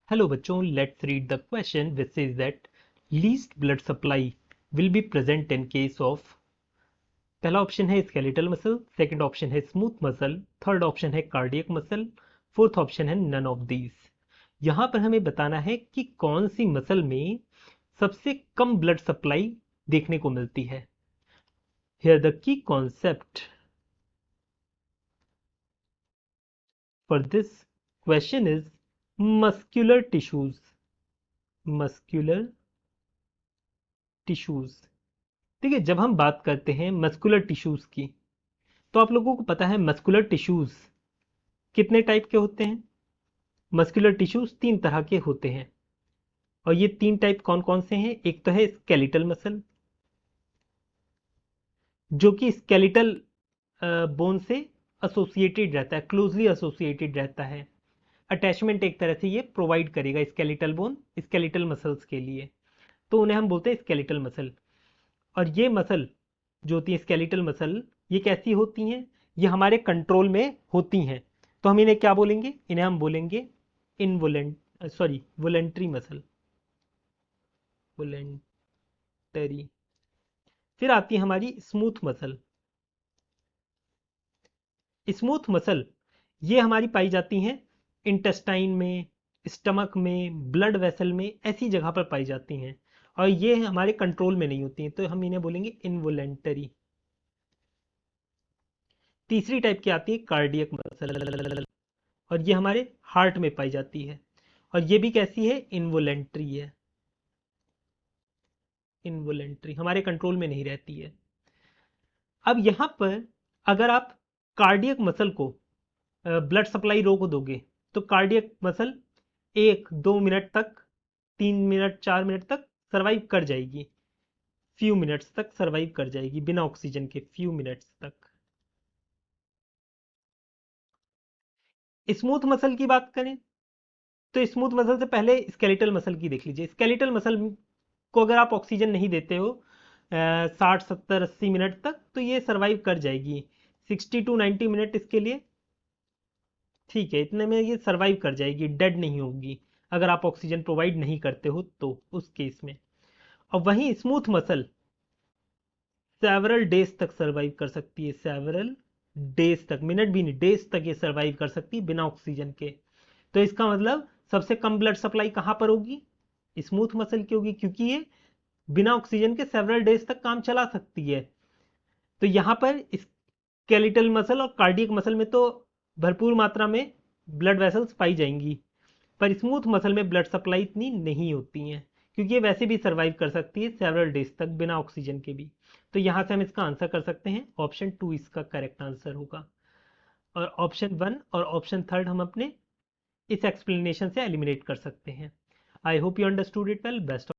Hello बच्चों, let's read the question which says that least blood supply will be present in case of। पहला option है skeletal muscle, second option है smooth muscle, third option है cardiac muscle, fourth option है none of these. यहां पर हमें बताना है कि कौन सी मसल में सबसे कम ब्लड सप्लाई देखने को मिलती है। Here the key concept for this question is muscular tissues. Muscular tissues. देखिए, जब हम बात करते हैं मस्कुलर टिश्यूज की, तो आप लोगों को पता है मस्कुलर टिश्यूज कितने टाइप के होते हैं। मस्कुलर टिश्यूज तीन तरह के होते हैं, और ये तीन टाइप कौन कौन से हैं। एक तो है स्केलेटल मसल, जो कि स्केलेटल बोन से एसोसिएटेड रहता है, क्लोजली एसोसिएटेड रहता है। अटैचमेंट एक तरह से ये प्रोवाइड करेगा स्केलेटल बोन स्केलेटल मसल्स के लिए, तो उन्हें हम बोलते हैं स्केलेटल मसल। और ये मसल जो होती है स्केलेटल मसल, ये कैसी होती हैं, ये हमारे कंट्रोल में होती हैं। तो हम इन्हें क्या बोलेंगे, इन्हें हम बोलेंगे वोलेंट्री मसल, वोलेंटरी। फिर आती है हमारी स्मूथ मसल। स्मूथ मसल ये हमारी पाई जाती हैं इंटेस्टाइन में, स्टमक में, ब्लड वेसल में, ऐसी जगह पर पाई जाती हैं, और ये हमारे कंट्रोल में नहीं होती हैं, तो हम इन्हें बोलेंगे इनवोलेंटरी। तीसरी टाइप की आती है कार्डियक मसल, और ये हमारे हार्ट में पाई जाती है, और ये भी कैसी है, इनवोलेंट्री है। इनवोलेंट्री हमारे कंट्रोल में नहीं रहती है। अब यहां पर अगर आप कार्डियक मसल को ब्लड सप्लाई रोक दोगे, तो कार्डियक मसल 1-2 मिनट तक, 3 मिनट 4 मिनट तक सरवाइव कर जाएगी। फ्यू मिनट्स तक सरवाइव कर जाएगी बिना ऑक्सीजन के, फ्यू मिनट्स तक। स्मूथ मसल की बात करें, तो स्मूथ मसल से पहले स्केलेटल मसल की देख लीजिए। स्केलेटल मसल को अगर आप ऑक्सीजन नहीं देते हो 60-70-80 मिनट तक, तो ये सरवाइव कर जाएगी। 60 to 90 मिनट इसके लिए ठीक है, इतने में ये सरवाइव कर जाएगी, डेड नहीं होगी अगर आप ऑक्सीजन प्रोवाइड नहीं करते हो तो उस केस में। और वहीं स्मूथ मसल सेवरल डेज तक सरवाइव कर सकती है, सेवरल डेज तक, मिनट भी नहीं, डेज तक ये सरवाइव कर सकती है बिना ऑक्सीजन के। तो इसका मतलब सबसे कम ब्लड सप्लाई कहां पर होगी, स्मूथ मसल की होगी, क्योंकि ये बिना ऑक्सीजन के सेवरल डेज तक काम चला सकती है। तो यहां पर स्केलेटल मसल और कार्डियक मसल में तो भरपूर मात्रा में ब्लड वेसल्स पाई जाएंगी, पर स्मूथ मसल में ब्लड सप्लाई इतनी नहीं होती है, क्योंकि ये वैसे भी सर्वाइव कर सकती है सेवरल डेज तक बिना ऑक्सीजन के भी। तो यहां से हम इसका आंसर कर सकते हैं, ऑप्शन 2 इसका करेक्ट आंसर होगा। और ऑप्शन 1 और ऑप्शन 3 हम अपने इस एक्सप्लेनेशन से एलिमिनेट कर सकते हैं। I hope you understood it well. Best